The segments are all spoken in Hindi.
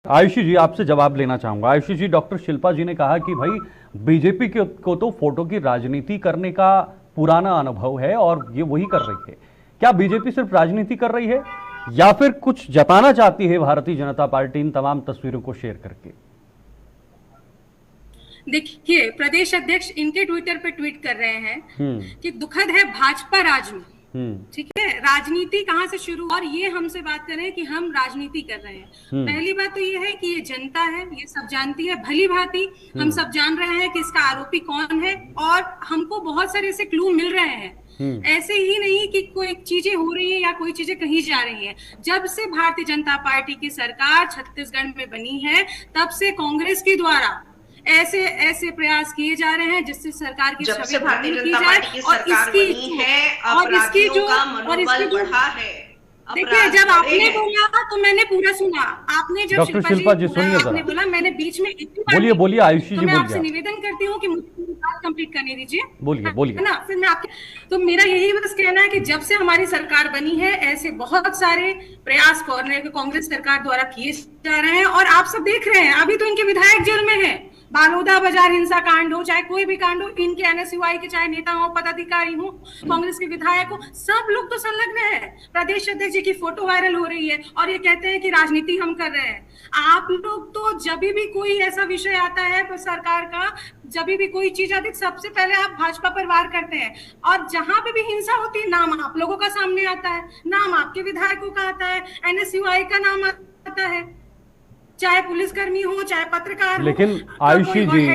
आयुषी जी, आपसे जवाब लेना चाहूंगा। आयुषी जी, डॉक्टर शिल्पा जी ने कहा कि भाई बीजेपी को तो फोटो की राजनीति करने का पुराना अनुभव है और ये वही कर रही है। क्या बीजेपी सिर्फ राजनीति कर रही है या फिर कुछ जताना चाहती है भारतीय जनता पार्टी इन तमाम तस्वीरों को शेयर करके? देखिए, प्रदेश अध्यक्ष इनके ट्विटर पे ट्वीट कर रहे हैं कि दुखद है भाजपा राजनीति। ठीक है, राजनीति कहां से शुरू, और ये हमसे बात कर रहे हैं कि हम राजनीति कर रहे हैं। पहली बात तो ये है कि ये जनता है, ये सब जानती है भली भांति। हम सब जान रहे हैं कि इसका आरोपी कौन है और हमको बहुत सारे ऐसे क्लू मिल रहे हैं। ऐसे ही नहीं कि कोई चीजें हो रही है या कोई चीजें कहीं जा रही है। जब से भारतीय जनता पार्टी की सरकार छत्तीसगढ़ में बनी है, तब से कांग्रेस के द्वारा ऐसे ऐसे प्रयास किए जा रहे हैं जिससे सरकार की छवि की जाए और इसकी जो बढ़ा है। देखिए, जब आपने बोला तो मैंने पूरा सुना। आपने जब शिल्पा जी सुनिए, आपने बोला, मैंने बीच में बोलिए बोलिए आयुषी जी, मैं आपसे निवेदन करती हूँ कि मुझे बात कंप्लीट करने दीजिए। बोलिए बोलिए, है ना। फिर मैं आपके, तो मेरा यही बस कहना है कि जब से हमारी सरकार बनी है, ऐसे बहुत सारे प्रयास कांग्रेस सरकार द्वारा किए जा रहे हैं और आप सब देख रहे हैं। अभी तो इनके विधायक जेल में है। बालोदा बाजार हिंसा कांड हो, चाहे कोई भी कांड हो, इनके एनएसयूआई के चाहे नेता हो, पदाधिकारी हो, कांग्रेस के विधायक हो, सब लोग तो संलग्न है। प्रदेश अध्यक्ष जी की फोटो वायरल हो रही है और ये कहते हैं कि राजनीति हम कर रहे हैं। आप लोग तो जब भी कोई ऐसा विषय आता है सरकार का, जब भी कोई चीज आती है, सबसे पहले आप भाजपा पर वार करते हैं और जहां पे भी हिंसा होती है, नाम आप लोगों का सामने आता है, नाम आपके विधायकों का आता है, एनएसयूआई का नाम आता है, चाहे पुलिसकर्मी हो चाहे पत्रकार हो। लेकिन आयुषी जी,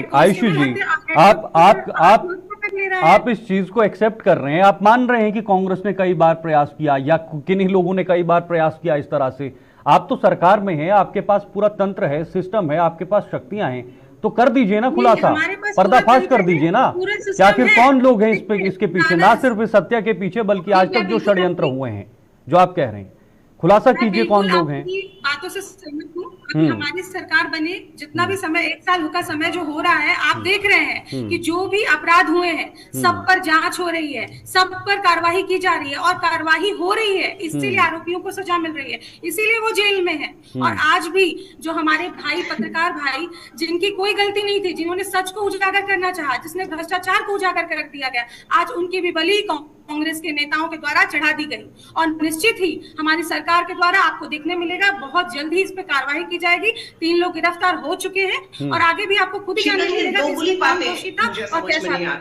आप इस चीज को एक्सेप्ट कर रहे हैं, आप मान रहे हैं कि कांग्रेस ने कई बार प्रयास किया या किन्हीं लोगों ने कई बार प्रयास किया इस तरह से। आप तो सरकार में हैं, आपके पास पूरा तंत्र है, सिस्टम है, आपके पास शक्तियां हैं, तो कर दीजिए ना खुलासा, पर्दाफाश कर दीजिए ना कि आखिर कौन लोग हैं इसके पीछे, ना सिर्फ इस हत्या के पीछे बल्कि आज तक जो षड्यंत्र हुए हैं जो आप कह रहे हैं। खुलासा कीजिए कौन लोग हैं। बातों से सहमत हूँ। हमारी सरकार बने जितना भी समय, 1 साल का समय जो हो रहा है, आप देख रहे हैं कि जो भी अपराध हुए हैं सब पर जांच हो रही है, सब पर कार्रवाई की जा रही है और कार्रवाई हो रही है। इसीलिए आरोपियों को सजा मिल रही है, इसीलिए वो जेल में है। और आज भी जो हमारे भाई, पत्रकार भाई, जिनकी कोई गलती नहीं थी, जिन्होंने सच को उजागर करना चाहा, जिसने भ्रष्टाचार को उजागर कर दिया गया, आज उनकी भी बलि कांग्रेस के नेताओं के द्वारा चढ़ा दी गई। और निश्चित ही हमारी सरकार के द्वारा आपको देखने मिलेगा, बहुत जल्दी इस पे कार्रवाई की जाएगी। 3 लोग गिरफ्तार हो चुके हैं और आगे भी आपको खुद ही जानने मिलेगा किसने कौन दोषी था और कैसा।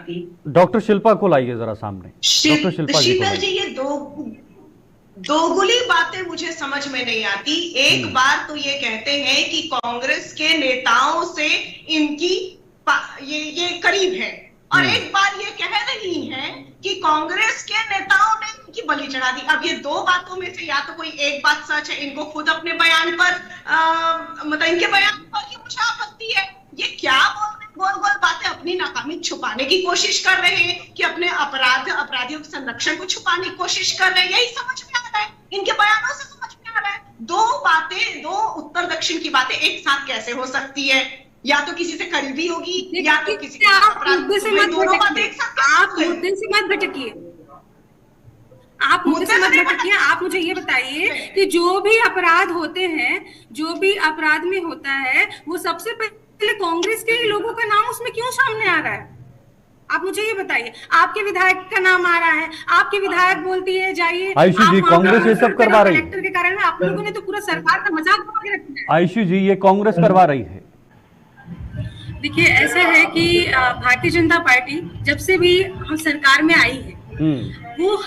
डॉक्टर शिल्पा को लाइए जरा सामने। डॉक्टर शिल्पा जी, ये दोगुली बातें मुझे समझ में नहीं आती। एक बार तो ये कहते हैं कि कांग्रेस के नेताओं से इनकी ये करीब है और एक बार ये कह रही है कि कांग्रेस के नेताओं ने इनकी बलि चढ़ा दी। अब ये दो बातों में से या तो कोई एक बात सच है, इनको खुद अपने बयान पर मतलब इनके बयान पर ही मुझे आपत्ति है। ये क्या गोल गोल बातें अपनी नाकामी छुपाने की कोशिश कर रहे हैं कि अपने अपराधियों के संरक्षण को छुपाने की कोशिश कर रहे हैं। यही समझ में आ रहा है, इनके बयानों से समझ में आ रहा है। दो बातें, दो उत्तर दक्षिण की बातें एक साथ कैसे हो सकती है? या तो किसी से करीबी होगी या तो किसी से मुद्दे से मत भटकिए। आप मुद्दे से मत भटकिए। आप मुझे ये बताइए कि जो भी अपराध होते हैं, जो भी अपराध में होता है, वो सबसे पहले कांग्रेस के लोगों का नाम उसमें क्यों सामने आ रहा है? आप मुझे ये बताइए। आपके विधायक का नाम आ रहा है, आपके विधायक बोलती है जाइए। आयुषी जी, कांग्रेस ये सब करवा रही है। कलेक्टर के कारण आप लोगों ने तो पूरा सरकार का मजाक बना के रखा है। आयुषी जी, ये कांग्रेस करवा रही है। देखिए, ऐसा है कि भारतीय जनता पार्टी जब से भी हम सरकार में आई है, वो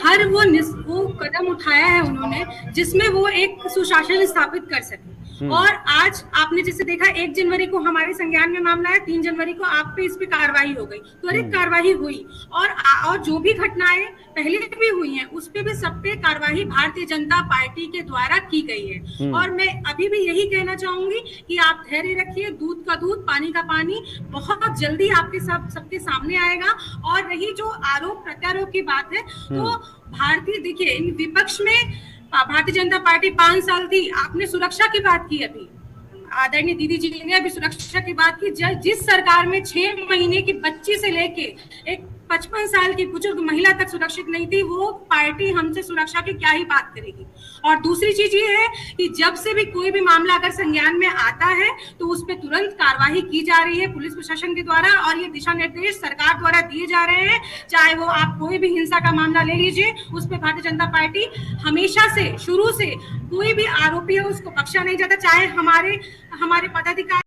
कदम उठाया है उन्होंने जिसमें वो एक सुशासन स्थापित कर सके। और आज आपने जैसे देखा, 1 जनवरी को हमारे संज्ञान में मामला है, 3 जनवरी को आप पे इस पे कार्रवाई हो गई, त्वरित कार्रवाई हुई। और जो भी घटनाएं पहले भी हुई हैं, उस पे भी सब पे कार्रवाई भारतीय जनता पार्टी के द्वारा की गई है। और मैं अभी भी यही कहना चाहूंगी कि आप धैर्य रखिए, दूध का दूध पानी का पानी बहुत जल्दी आपके सबके सामने आएगा। और रही जो आरोप प्रत्यारोप की बात है, तो देखिए, विपक्ष में भारतीय जनता पार्टी 5 साल थी। आपने सुरक्षा की बात की, अभी आदरणीय दीदी जी ने अभी सुरक्षा की बात की। जिस सरकार में 6 महीने की बच्ची से लेके एक 55 साल की बुजुर्ग महिला तक सुरक्षित नहीं थी, वो पार्टी हमसे सुरक्षा की क्या ही बात करेगी। और दूसरी चीज ये है कि जब से भी कोई भी मामला अगर संज्ञान में आता है तो उस पर तुरंत कार्रवाई की जा रही है पुलिस प्रशासन के द्वारा, और ये दिशा निर्देश सरकार द्वारा दिए जा रहे हैं। चाहे वो आप कोई भी हिंसा का मामला ले लीजिए, उस पर भारतीय जनता पार्टी हमेशा से, शुरू से, कोई भी आरोपी है उसको बख्शा नहीं जाता, चाहे हमारे पदाधिकारी